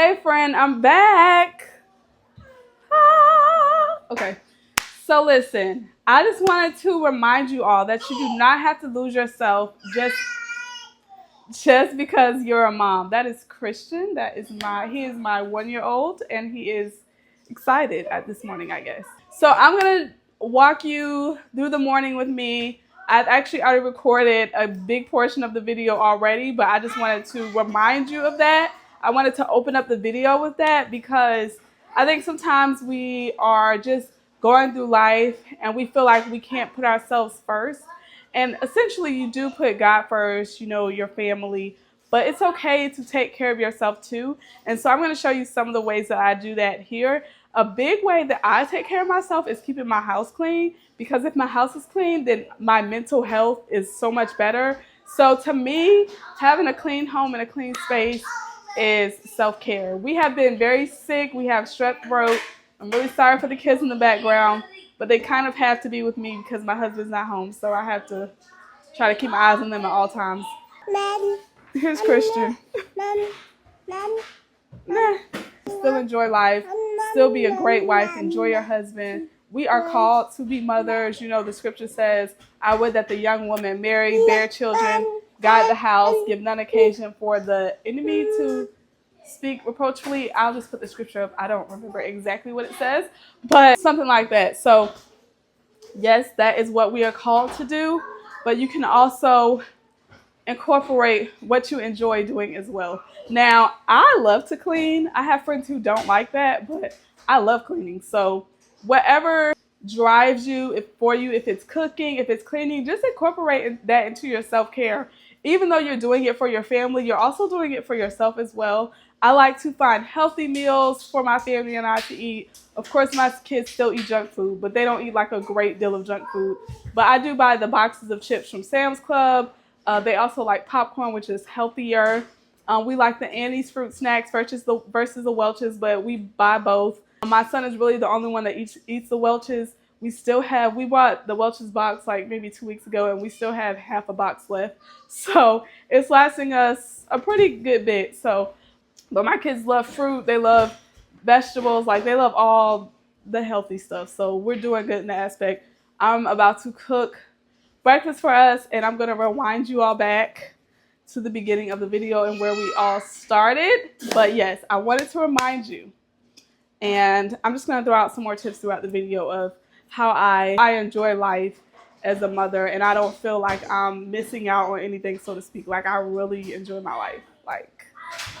Hey friend, I'm back. Okay, so listen, I just wanted to remind you all that you do not have to lose yourself just because you're a mom. That is Christian. He is my 1-year-old, and he is excited at this morning, I guess. So I'm gonna walk you through the morning with me. I've actually already recorded a big portion of the video already, but I just wanted to remind you of that. I wanted to open up the video with that because I think sometimes we are just going through life and we feel like we can't put ourselves first. And essentially, you do put God first, your family, but it's okay to take care of yourself too. And so I'm going to show you some of the ways that I do that here. A big way that I take care of myself is keeping my house clean, because if my house is clean, then my mental health is so much better. So to me, having a clean home and a clean space is self-care. We have been very sick. We have strep throat. I'm really sorry for the kids in the background, but they kind of have to be with me because my husband's not home. So I have to try to keep my eyes on them at all times. Here's Christian. Nah. Still enjoy life. Still be a great wife. Enjoy your husband. We are called to be mothers. The scripture says, I would that the young woman marry, bear children, guide the house, give none occasion for the enemy to speak reproachfully. I'll just put the scripture up. I don't remember exactly what it says, but something like that. So yes, that is what we are called to do, but you can also incorporate what you enjoy doing as well. Now, I love to clean. I have friends who don't like that, but I love cleaning. So whatever drives you, if it's cooking, if it's cleaning, just incorporate that into your self-care. Even though you're doing it for your family, you're also doing it for yourself as well. I like to find healthy meals for my family and I to eat. Of course, my kids still eat junk food, but they don't eat like a great deal of junk food. But I do buy the boxes of chips from Sam's Club. They also like popcorn, which is healthier. We like the Annie's fruit snacks versus the Welch's, but we buy both. My son is really the only one that eats the Welch's. We bought the Welch's box like maybe 2 weeks ago, and we still have half a box left. So it's lasting us a pretty good bit. But my kids love fruit. They love vegetables. Like, they love all the healthy stuff. So we're doing good in that aspect. I'm about to cook breakfast for us, and I'm going to rewind you all back to the beginning of the video and where we all started. But yes, I wanted to remind you, and I'm just going to throw out some more tips throughout the video of how I enjoy life as a mother, and I don't feel like I'm missing out on anything, so to speak. Like, I really enjoy my life. Like,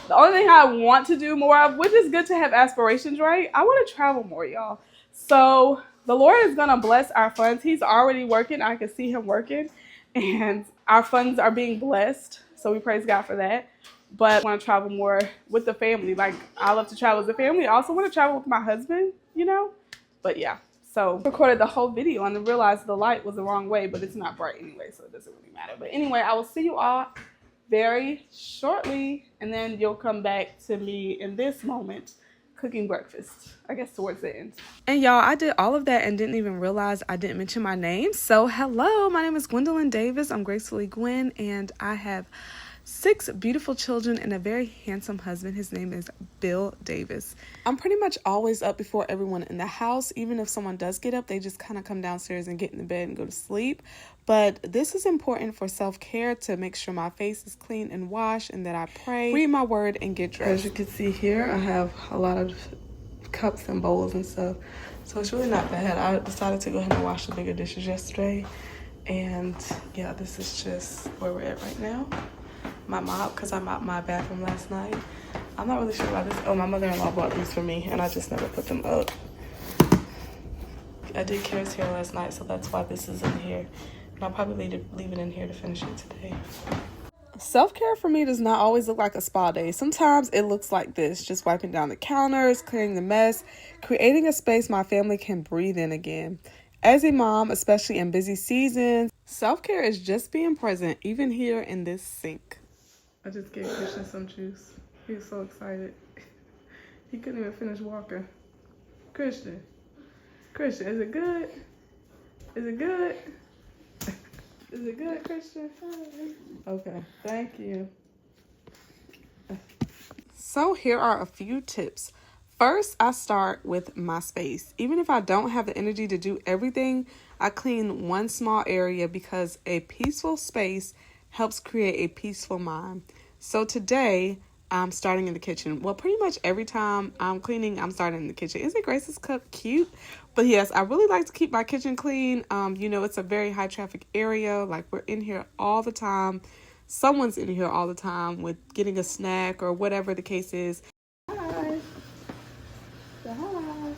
the only thing I want to do more of, which is good to have aspirations, right? I want to travel more, y'all. So the Lord is going to bless our funds. He's already working. I can see him working, and our funds are being blessed. So we praise God for that. But I want to travel more with the family. Like, I love to travel as a family. I also want to travel with my husband, But yeah, so I recorded the whole video and then realized the light was the wrong way, but it's not bright anyway, so it doesn't really matter. But anyway, I will see you all very shortly, and then you'll come back to me in this moment cooking breakfast, I guess towards the end. And y'all, I did all of that and didn't even realize I didn't mention my name. So hello, my name is Gwendolyn Davis. I'm Gracefully Gwen, and I have 6 beautiful children and a very handsome husband. His name is Bill Davis. I'm pretty much always up before everyone in the house. Even if someone does get up, they just kind of come downstairs and get in the bed and go to sleep. But this is important for self-care, to make sure my face is clean and washed, and that I pray, read my word, and get dressed. As you can see here, I have a lot of cups and bowls and stuff. So it's really not bad. I decided to go ahead and wash the bigger dishes yesterday. And yeah, this is just where we're at right now. My mop, because I mopped my bathroom last night. I'm not really sure about this. Oh, my mother-in-law bought these for me, and I just never put them up. I did Kara's hair last night, so that's why this is in here. And I'll probably leave it in here to finish it today. Self-care for me does not always look like a spa day. Sometimes it looks like this, just wiping down the counters, clearing the mess, creating a space my family can breathe in again. As a mom, especially in busy seasons, self-care is just being present, even here in this sink. I just gave Christian some juice. He was so excited. He couldn't even finish walking. Christian, is it good? Is it good? Is it good, Christian? Okay, thank you. So here are a few tips. First, I start with my space. Even if I don't have the energy to do everything, I clean one small area because a peaceful space helps create a peaceful mind. So today, I'm starting in the kitchen. Well, pretty much every time I'm cleaning, I'm starting in the kitchen. Isn't Grace's cup cute? But yes, I really like to keep my kitchen clean. It's a very high traffic area. Like, we're in here all the time. Someone's in here all the time with getting a snack or whatever the case is. Hi. Say hi.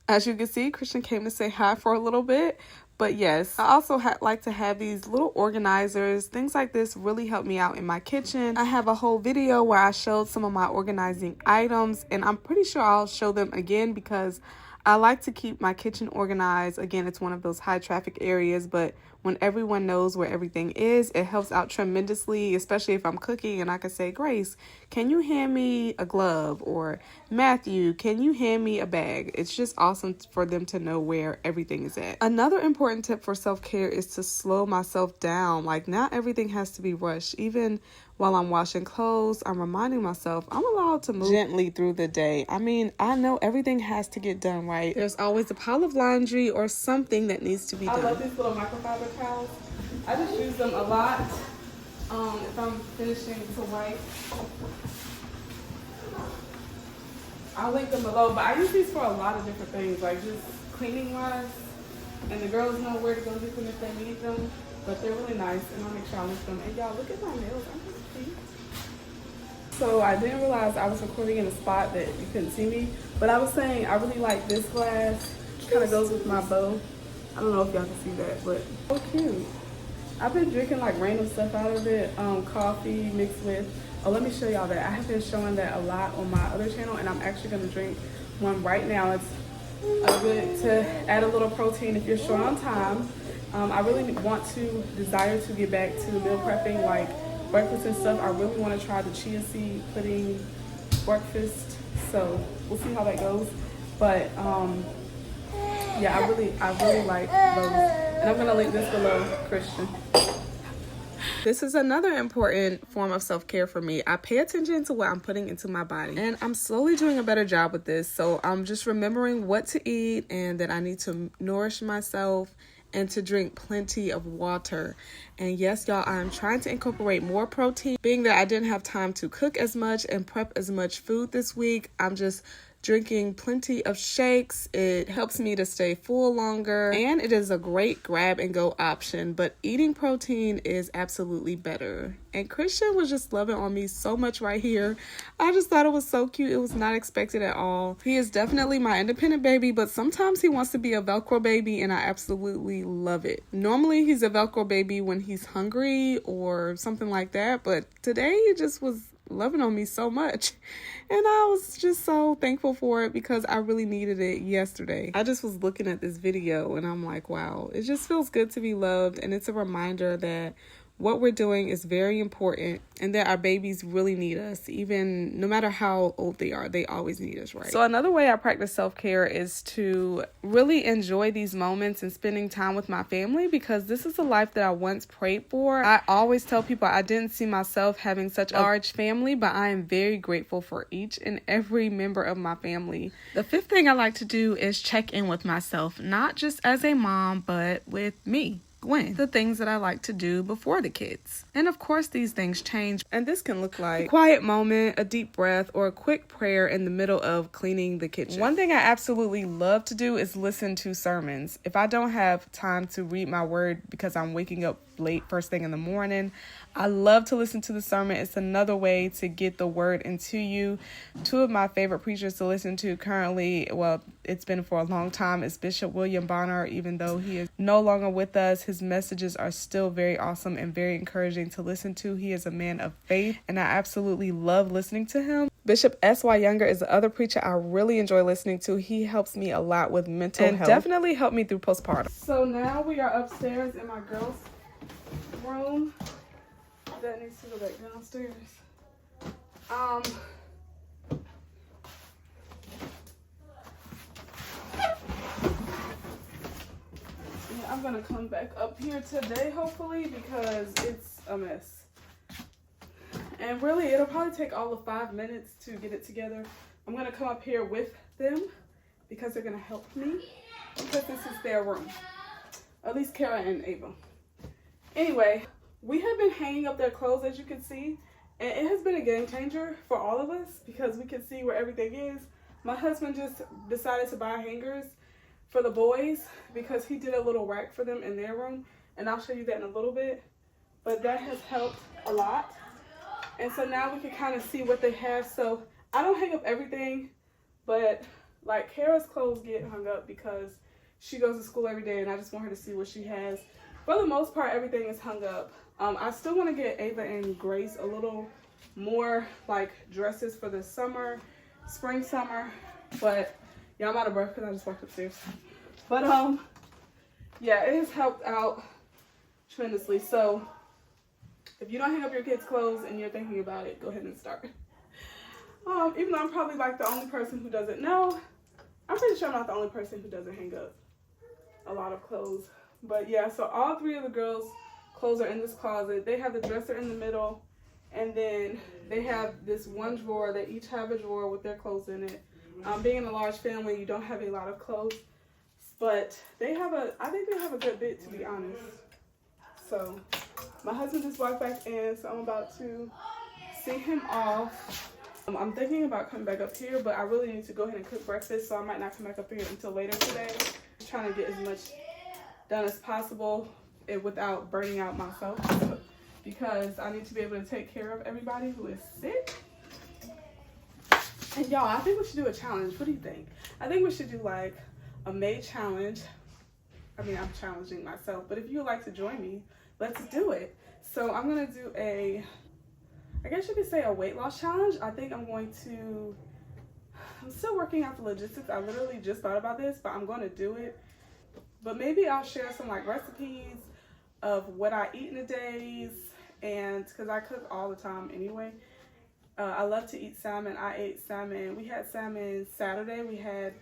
As you can see, Christian came to say hi for a little bit. But yes, I also like to have these little organizers. Things like this really help me out in my kitchen. I have a whole video where I showed some of my organizing items, and I'm pretty sure I'll show them again because I like to keep my kitchen organized. Again, it's one of those high traffic areas, but when everyone knows where everything is, it helps out tremendously, especially if I'm cooking and I can say, Grace, can you hand me a glove? Or Matthew, can you hand me a bag? It's just awesome for them to know where everything is at. Another important tip for self-care is to slow myself down. Like, not everything has to be rushed. Even while I'm washing clothes, I'm reminding myself I'm allowed to move gently through the day. I mean, I know everything has to get done right. There's always a pile of laundry or something that needs to be done. I love these little microfiber towels. I just use them a lot if I'm finishing to wipe. I'll link them below, but I use these for a lot of different things, like just cleaning wise. And the girls know where to go get them if they need them. But they're really nice, and I'll make sure I link them. And y'all, look at my nails. I'm just cute. So I didn't realize I was recording in a spot that you couldn't see me. But I was saying I really like this glass. It kind of goes with my bow. I don't know if y'all can see that, but so cute. I've been drinking like random stuff out of it. Coffee mixed with, let me show y'all that. I have been showing that a lot on my other channel, and I'm actually going to drink one right now. It's good to add a little protein if you're short on time. I really desire to get back to meal prepping, like breakfast and stuff. I really want to try the chia seed pudding breakfast, so we'll see how that goes. But yeah, I really like those, and I'm gonna link this below, Christian. This is another important form of self-care for me. I pay attention to what I'm putting into my body, and I'm slowly doing a better job with this. So I'm just remembering what to eat and that I need to nourish myself and to drink plenty of water. And yes, y'all, I'm trying to incorporate more protein. Being that I didn't have time to cook as much and prep as much food this week, I'm just drinking plenty of shakes. It helps me to stay full longer, and it is a great grab and go option, but eating protein is absolutely better. And Christian was just loving on me so much right here. I just thought it was so cute. It was not expected at all. He is definitely my independent baby, but sometimes he wants to be a Velcro baby, and I absolutely love it. Normally he's a Velcro baby when he's hungry or something like that, but today he just was loving on me so much, and I was just so thankful for it because I really needed it yesterday. I just was looking at this video and I'm like, wow, it just feels good to be loved, and it's a reminder that what we're doing is very important and that our babies really need us. Even no matter how old they are, they always need us, right? So another way I practice self-care is to really enjoy these moments and spending time with my family, because this is a life that I once prayed for. I always tell people I didn't see myself having such a large family, but I am very grateful for each and every member of my family. The fifth thing I like to do is check in with myself, not just as a mom, but with me. Gwen, the things that I like to do before the kids. And of course, these things change, and this can look like a quiet moment, a deep breath, or a quick prayer in the middle of cleaning the kitchen. One thing I absolutely love to do is listen to sermons. If I don't have time to read my word because I'm waking up late first thing in the morning, I love to listen to the sermon. It's another way to get the word into you. Two of my favorite preachers to listen to currently, well, it's been for a long time, is Bishop William Bonner. Even though he is no longer with us, his messages are still very awesome and very encouraging to listen to. He is a man of faith, and I absolutely love listening to him. Bishop S.Y. Younger is the other preacher I really enjoy listening to. He helps me a lot with mental health and definitely helped me through postpartum. So now we are upstairs in my girls' room. That needs to go back downstairs. I'm gonna come back up here today, hopefully, because it's a mess. And really, it'll probably take all of 5 minutes to get it together. I'm going to come up here with them because they're going to help me because this is their room. At least Kara and Ava. Anyway, we have been hanging up their clothes, as you can see. And it has been a game changer for all of us because we can see where everything is. My husband just decided to buy hangers for the boys because he did a little rack for them in their room. And I'll show you that in a little bit. But that has helped a lot. And so now we can kind of see what they have. So I don't hang up everything, but like Kara's clothes get hung up because she goes to school every day and I just want her to see what she has. For the most part, everything is hung up. I still want to get Ava and Grace a little more like dresses for the summer, spring, summer. But yeah, I'm out of breath because I just walked upstairs. But yeah, it has helped out tremendously. So if you don't hang up your kids' clothes and you're thinking about it, go ahead and start. Even though I'm probably like the only person who doesn't know, I'm pretty sure I'm not the only person who doesn't hang up a lot of clothes. But yeah, so all 3 of the girls' clothes are in this closet. They have the dresser in the middle, and then they have this one drawer. They each have a drawer with their clothes in it. Being in a large family, you don't have a lot of clothes, but I think they have a good bit, to be honest. So my husband just walked back in, so I'm about to see him off. I'm thinking about coming back up here, but I really need to go ahead and cook breakfast, so I might not come back up here until later today. I'm trying to get as much done as possible without burning out myself, because I need to be able to take care of everybody who is sick. And y'all, I think we should do a challenge. What do you think? I think we should do like a May challenge. I mean, I'm challenging myself, but if you would like to join me, let's do it. So I'm gonna do I guess you could say a weight loss challenge. I think I'm still working out the logistics. I literally just thought about this, but I'm gonna do it. But maybe I'll share some like recipes of what I eat in the days, and because I cook all the time anyway. I love to eat salmon. I ate salmon. We had salmon Saturday. We had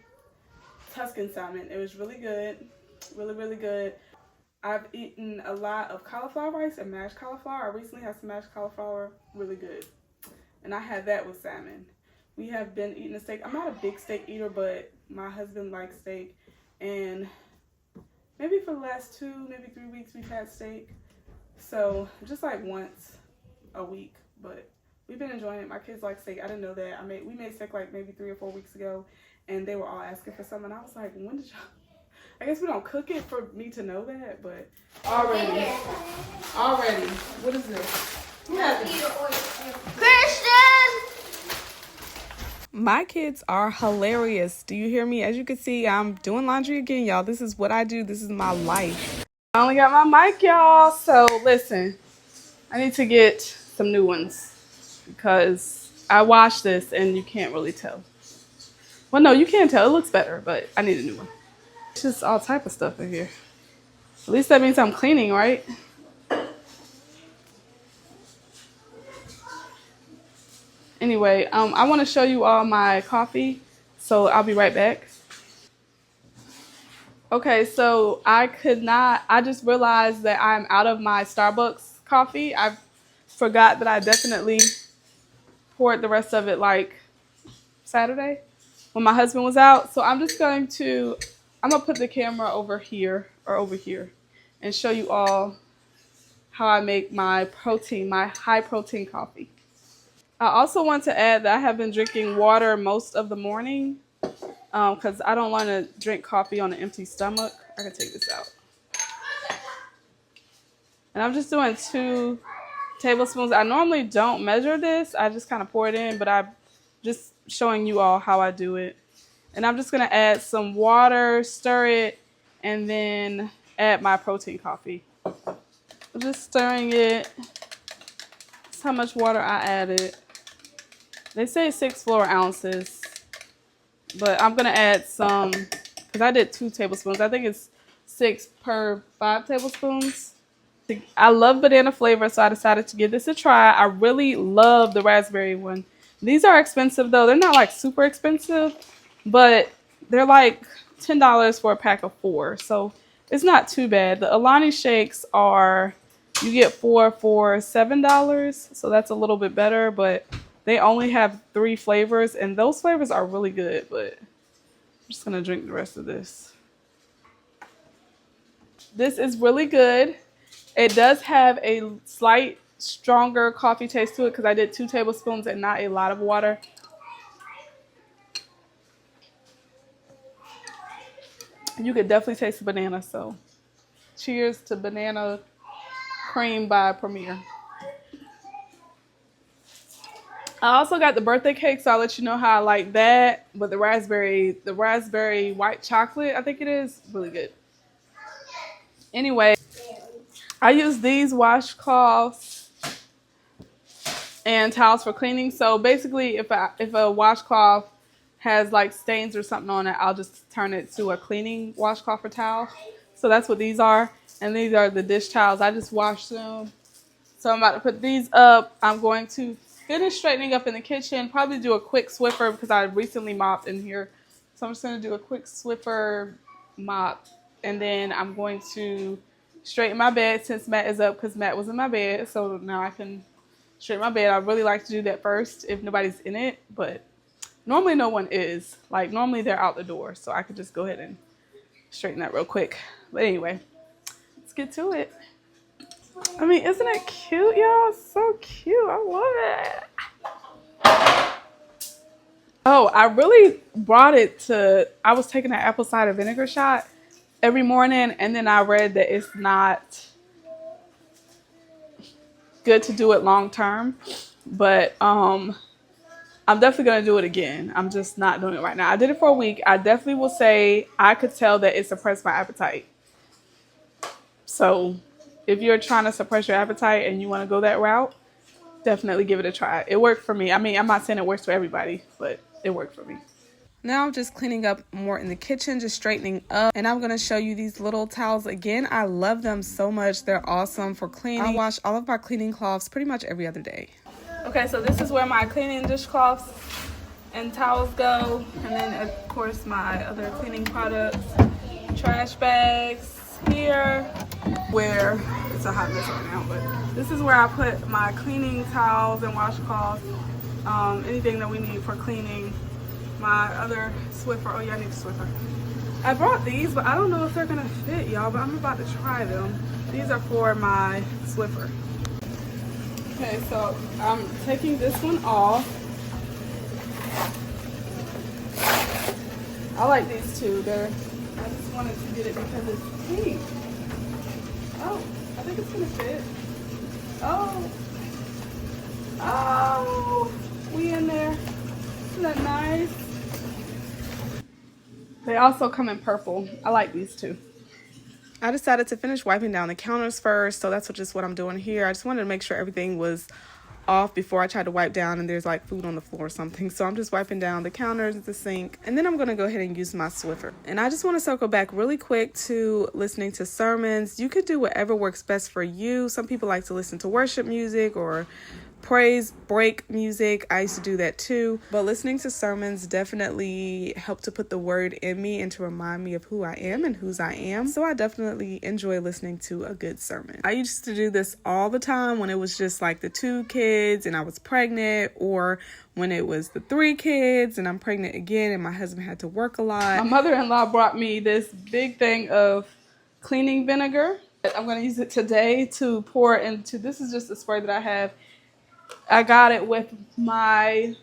Tuscan salmon. It was really good. Really, really good. I've eaten a lot of cauliflower rice and mashed cauliflower. I recently had some mashed cauliflower. Really good. And I had that with salmon. We have been eating a steak. I'm not a big steak eater, but my husband likes steak. And maybe for the last 2, maybe 3 weeks, we've had steak. So just like once a week, but we've been enjoying it. My kids like steak. I didn't know that. We made steak like maybe 3 or 4 weeks ago, and they were all asking for some, and I was like, when did y'all? I guess we don't cook it for me to know that, but already. What is this? Who has it? Christian! My kids are hilarious. Do you hear me? As you can see, I'm doing laundry again, y'all. This is what I do. This is my life. I only got my mic, y'all. So listen, I need to get some new ones because I washed this and you can't really tell. Well, no, you can tell. It looks better, but I need a new one. It's just all type of stuff in here. At least that means I'm cleaning, right? Anyway, I want to show you all my coffee, so I'll be right back. Okay, so I just realized that I'm out of my Starbucks coffee. I forgot that I definitely poured the rest of it like Saturday when my husband was out. So I'm going to put the camera over here and show you all how I make my high protein coffee. I also want to add that I have been drinking water most of the morning because I don't want to drink coffee on an empty stomach. I can take this out. And I'm just doing 2 tablespoons. I normally don't measure this. I just kind of pour it in, but I'm just showing you all how I do it. And I'm just going to add some water, stir it, and then add my protein coffee. I'm just stirring it. That's how much water I added. They say 6 floor ounces, but I'm going to add some, because I did 2 tablespoons. I think it's 6 per 5 tablespoons. I love banana flavor, so I decided to give this a try. I really love the raspberry one. These are expensive, though. They're not, like, super expensive, but they're, like, $10 for a pack of 4, so it's not too bad. The Alani shakes are You get 4 for $7, so that's a little bit better, but they only have 3 flavors, and those flavors are really good, but I'm just gonna drink the rest of this. This is really good. It does have a slight stronger coffee taste to it because I did 2 tablespoons and not a lot of water. You could definitely taste the banana, so cheers to banana cream by Premier. I also got the birthday cake, so I'll let you know how I like that. But the raspberry white chocolate, I think it is, really good. Anyway, I use these washcloths and towels for cleaning. So basically, if a washcloth has like stains or something on it, I'll just turn it to a cleaning washcloth or towel. So that's what these are. And these are the dish towels. I just wash them. So I'm about to put these up. I'm going to finish straightening up in the kitchen. Probably do a quick Swiffer because I recently mopped in here. So I'm just going to do a quick Swiffer mop. And then I'm going to straighten my bed since Matt is up because Matt was in my bed. So now I can straighten my bed. I really like to do that first if nobody's in it. But normally no one is. Like normally they're out the door. So I could just go ahead and straighten that real quick. But anyway, let's get to it. I mean, isn't it cute, y'all? So cute. I love it. Oh, I really brought it to, I was taking an apple cider vinegar shot every morning, and then I read that it's not good to do it long term. But I'm definitely going to do it again. I'm just not doing it right now. I did it for a week. I definitely will say I could tell that it suppressed my appetite. So if you're trying to suppress your appetite and you want to go that route, definitely give it a try. It worked for me. I mean, I'm not saying it works for everybody, but it worked for me. Now I'm just cleaning up more in the kitchen, just straightening up. And I'm going to show you these little towels again. I love them so much. They're awesome for cleaning. I wash all of my cleaning cloths pretty much every other day. Okay, so this is where my cleaning dishcloths and towels go. And then, of course, my other cleaning products. Trash bags here, where it's a hot mess right now, but this is where I put my cleaning towels and washcloths, anything that we need for cleaning. My other Swiffer, oh yeah, I need a Swiffer. I brought these, but I don't know if they're gonna fit, y'all, but I'm about to try them. These are for my Swiffer. Okay, so I'm taking this one off. I like these two. I just wanted to get it because it's pink. Oh, I think it's gonna fit. Oh, we in there. Isn't that nice? They also come in purple. I like these two. I decided to finish wiping down the counters first, so that's just what I'm doing here. I just wanted to make sure everything was off before I tried to wipe down and there's like food on the floor or something. So I'm just wiping down the counters, the sink, and then I'm going to go ahead and use my Swiffer. And I just want to circle back really quick to listening to sermons. You could do whatever works best for you. Some people like to listen to worship music or praise break music. I used to do that too, but listening to sermons definitely helped to put the word in me and to remind me of who I am and whose I am. So I definitely enjoy listening to a good sermon. I used to do this all the time when it was just like the 2 kids and I was pregnant, or when it was the 3 kids and I'm pregnant again and my husband had to work a lot. My mother-in-law brought me this big thing of cleaning vinegar. I'm going to use it today to pour into, this is just a spray that I have. I got it with my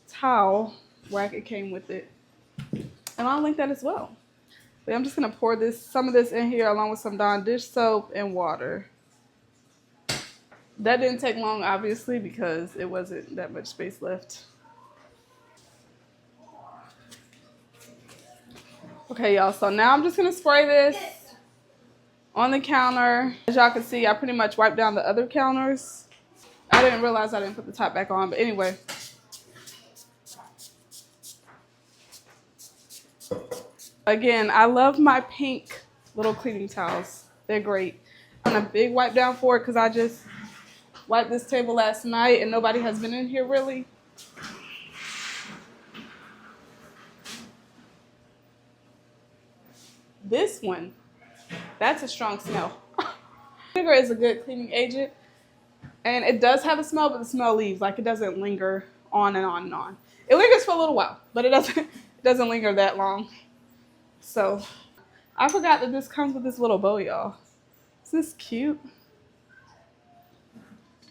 towel racket, came with it. And I'll link that as well. But I'm just going to pour some of this in here along with some Dawn dish soap and water. That didn't take long, obviously, because it wasn't that much space left. Okay, y'all. So now I'm just going to spray this on the counter. As y'all can see, I pretty much wiped down the other counters. I didn't realize I didn't put the top back on, but anyway. Again, I love my pink little cleaning towels. They're great. I'm a big wipe down for it because I just wiped this table last night and nobody has been in here really. This one, that's a strong smell. Vinegar is a good cleaning agent, and it does have a smell, but the smell leaves. Like, it doesn't linger on and on and on. It lingers for a little while, but it doesn't linger that long. So I forgot that this comes with this little bow, y'all. Isn't this cute?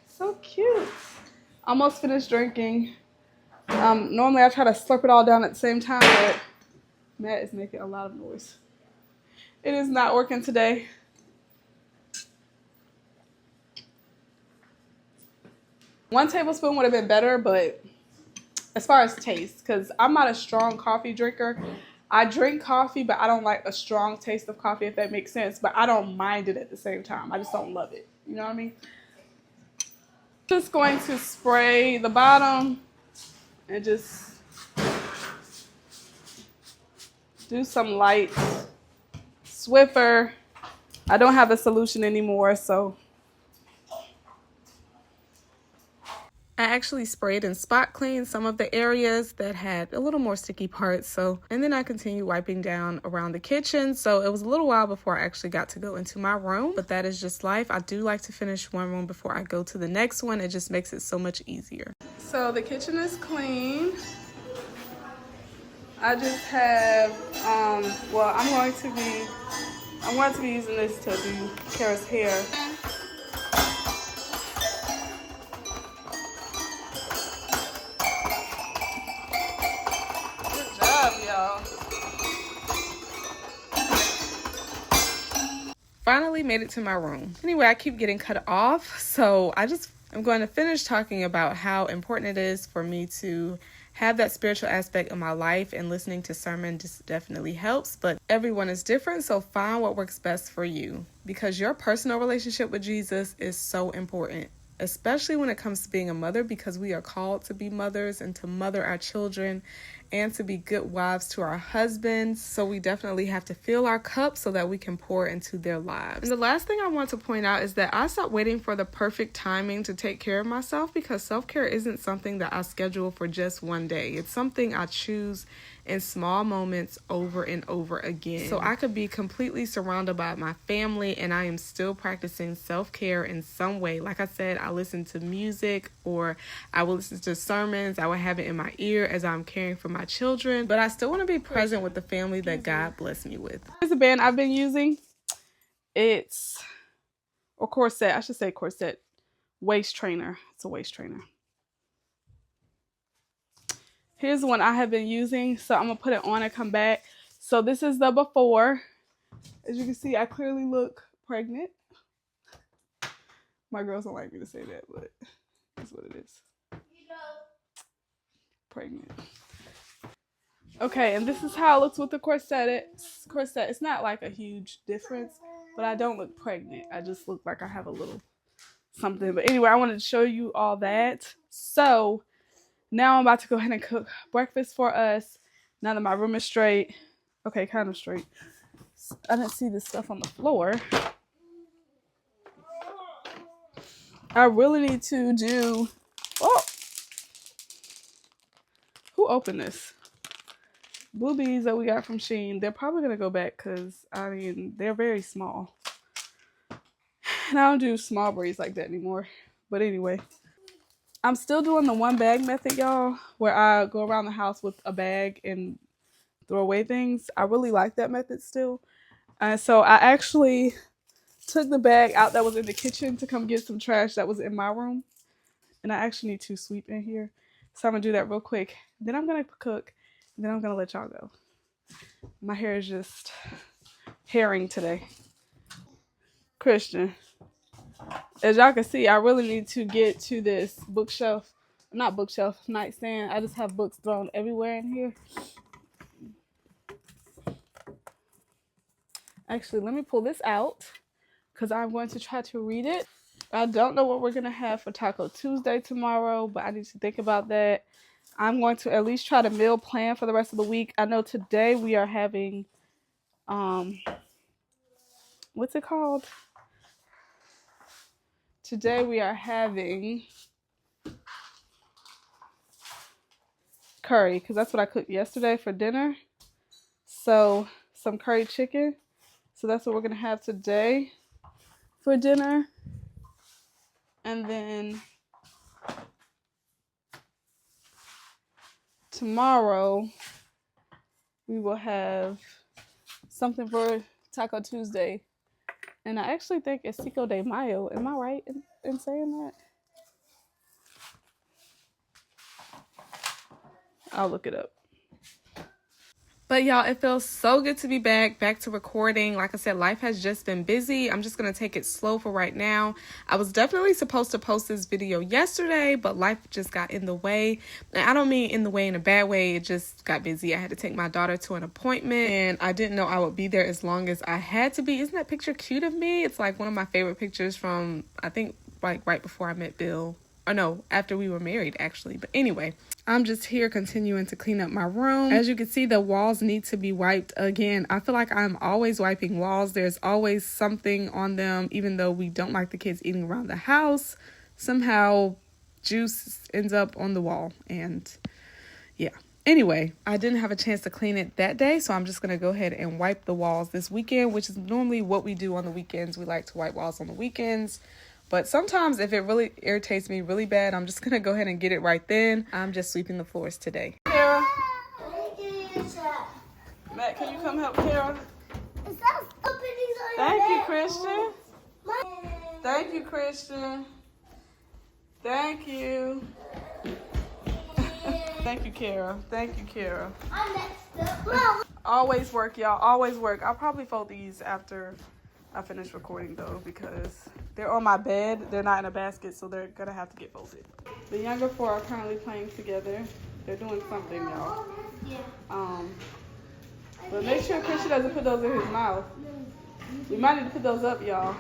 So cute. Almost finished drinking. Normally I try to slurp it all down at the same time, but Matt is making a lot of noise. It is not working today. One tablespoon would have been better, but as far as taste, because I'm not a strong coffee drinker. I drink coffee, but I don't like a strong taste of coffee, if that makes sense. But I don't mind it at the same time. I just don't love it. You know what I mean? Just going to spray the bottom and just do some light Swiffer. I don't have a solution anymore, so I actually sprayed and spot cleaned some of the areas that had a little more sticky parts. And then I continued wiping down around the kitchen. So it was a little while before I actually got to go into my room, but that is just life. I do like to finish one room before I go to the next one. It just makes it so much easier. So the kitchen is clean. I just have, well, I'm going to be using this to do Kara's hair. Finally made it to my room. Anyway, I keep getting cut off, so I'm going to finish talking about how important it is for me to have that spiritual aspect of my life, and listening to sermon just definitely helps, but everyone is different, so find what works best for you, because your personal relationship with Jesus is so important, especially when it comes to being a mother, because we are called to be mothers and to mother our children and to be good wives to our husbands. So we definitely have to fill our cup so that we can pour into their lives. And the last thing I want to point out is that I stopped waiting for the perfect timing to take care of myself, because self-care isn't something that I schedule for just one day. It's something I choose in small moments over and over again. So I could be completely surrounded by my family and I am still practicing self-care in some way. Like I said, I listen to music, or I will listen to sermons. I will have it in my ear as I'm caring for my children, but I still want to be present with the family that God blessed me with. Here's a band I've been using. It's a corset. I should say corset. Waist trainer. It's a waist trainer. Here's one I have been using, so I'm going to put it on and come back. So this is the before. As you can see, I clearly look pregnant. My girls don't like me to say that, but that's what it is. Pregnant. Okay, and this is how it looks with the corset. It's not like a huge difference, but I don't look pregnant. I just look like I have a little something. But anyway, I wanted to show you all that. So now I'm about to go ahead and cook breakfast for us. Now that my room is straight. Okay, kind of straight. I didn't see this stuff on the floor. I really need to do... Oh! Who opened this? Boobies that we got from Shein. They're probably going to go back because, I mean, they're very small. And I don't do small braids like that anymore. But anyway. I'm still doing the one bag method, y'all, where I go around the house with a bag and throw away things. I really like that method still. So I actually took the bag out that was in the kitchen to come get some trash that was in my room. And I actually need to sweep in here. So I'm going to do that real quick. Then I'm going to cook. And then I'm going to let y'all go. My hair is just herring today. Christian. As y'all can see, I really need to get to this bookshelf. Not bookshelf, nightstand. I just have books thrown everywhere in here. Actually, let me pull this out because I'm going to try to read it. I don't know what we're going to have for Taco Tuesday tomorrow, but I need to think about that. I'm going to at least try to meal plan for the rest of the week. I know today we are having, what's it called? Today we are having curry because that's what I cooked yesterday for dinner. So some curry chicken. So that's what we're going to have today. for dinner. And then tomorrow we will have something for Taco Tuesday. And I actually think it's Cinco de Mayo. Am I right in saying that? I'll look it up. But y'all, it feels so good to be back to recording. Like I said, life has just been busy. I'm just going to take it slow for right now. I was definitely supposed to post this video yesterday, but life just got in the way. And I don't mean in the way in a bad way. It just got busy. I had to take my daughter to an appointment and I didn't know I would be there as long as I had to be. Isn't that picture cute of me? It's like one of my favorite pictures from, I think, like right before I met Bill. Or no, after we were married, actually. But anyway, I'm just here continuing to clean up my room. As you can see, the walls need to be wiped again. I feel like I'm always wiping walls. There's always something on them, even though we don't like the kids eating around the house. Somehow, juice ends up on the wall. And yeah. Anyway, I didn't have a chance to clean it that day, so I'm just going to go ahead and wipe the walls this weekend, which is normally what we do on the weekends. We like to wipe walls on the weekends. But sometimes if it really irritates me really bad, I'm just going to go ahead and get it right then. I'm just sweeping the floors today. Kara. Matt, can you come help Kara? Thank you, Christian. Thank you, Christian. Thank you. Thank you, Kara. Thank you, Kara. Always work, y'all. Always work. I'll probably fold these after I finish recording though, because they're on my bed. They're not in a basket, so they're gonna have to get folded. The younger four are currently playing together. They're doing something, y'all. Yeah. But make sure Christian doesn't put those in his mouth. We might need to put those up, y'all.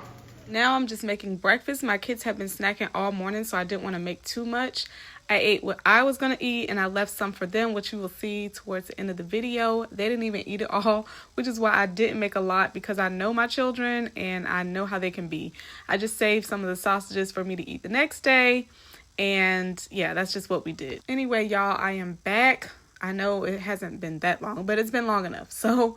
Now I'm just making breakfast. My kids have been snacking all morning, so I didn't want to make too much. I ate what I was going to eat, and I left some for them, which you will see towards the end of the video. They didn't even eat it all, which is why I didn't make a lot, because I know my children, and I know how they can be. I just saved some of the sausages for me to eat the next day, and yeah, that's just what we did. Anyway, y'all, I am back. I know it hasn't been that long, but it's been long enough. So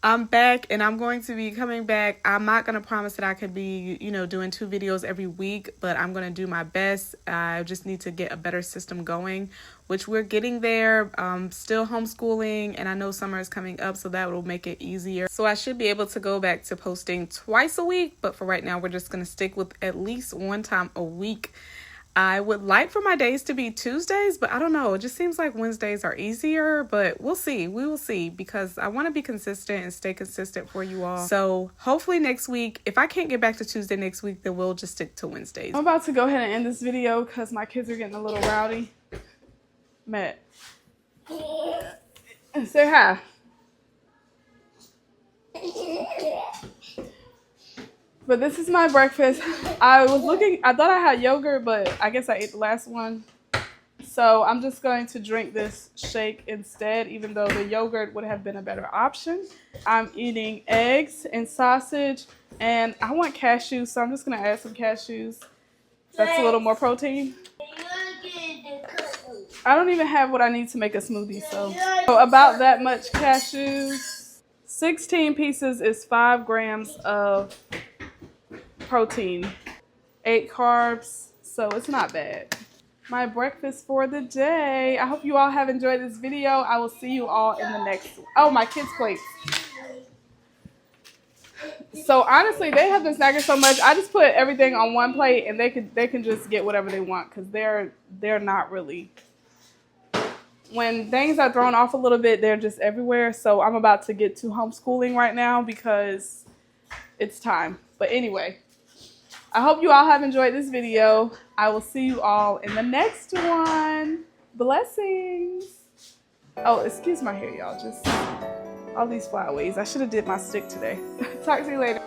I'm back and I'm going to be coming back. I'm not going to promise that I could be, doing 2 videos every week, but I'm going to do my best. I just need to get a better system going, which we're getting there. Still homeschooling, and I know summer is coming up, so that will make it easier. So I should be able to go back to posting twice a week, but for right now, we're just going to stick with at least 1 time a week. I would like for my days to be Tuesdays, but I don't know. It just seems like Wednesdays are easier, but we'll see. We will see, because I want to be consistent and stay consistent for you all. So hopefully next week, if I can't get back to Tuesday next week, then we'll just stick to Wednesdays. I'm about to go ahead and end this video because my kids are getting a little rowdy. Matt, say hi. But this is my breakfast. I thought I had yogurt, but I guess I ate the last one. So I'm just going to drink this shake instead, even though the yogurt would have been a better option. I'm eating eggs and sausage, and I want cashews, so I'm just going to add some cashews. That's a little more protein. I don't even have what I need to make a smoothie, so about that much cashews. 16 pieces is 5 grams of protein, 8 carbs, so it's not bad. My breakfast for the day. I hope you all have enjoyed this video. I will see you all in the next one. Oh, my kids' plates. So honestly, they have been snacking so much. I just put everything on one plate, and they can just get whatever they want, because they're not really. When things are thrown off a little bit, they're just everywhere. So I'm about to get to homeschooling right now because it's time. But anyway, I hope you all have enjoyed this video. I will see you all in the next one. Blessings. Oh, excuse my hair, y'all. Just all these flyaways. I should have did my stick today. Talk to you later.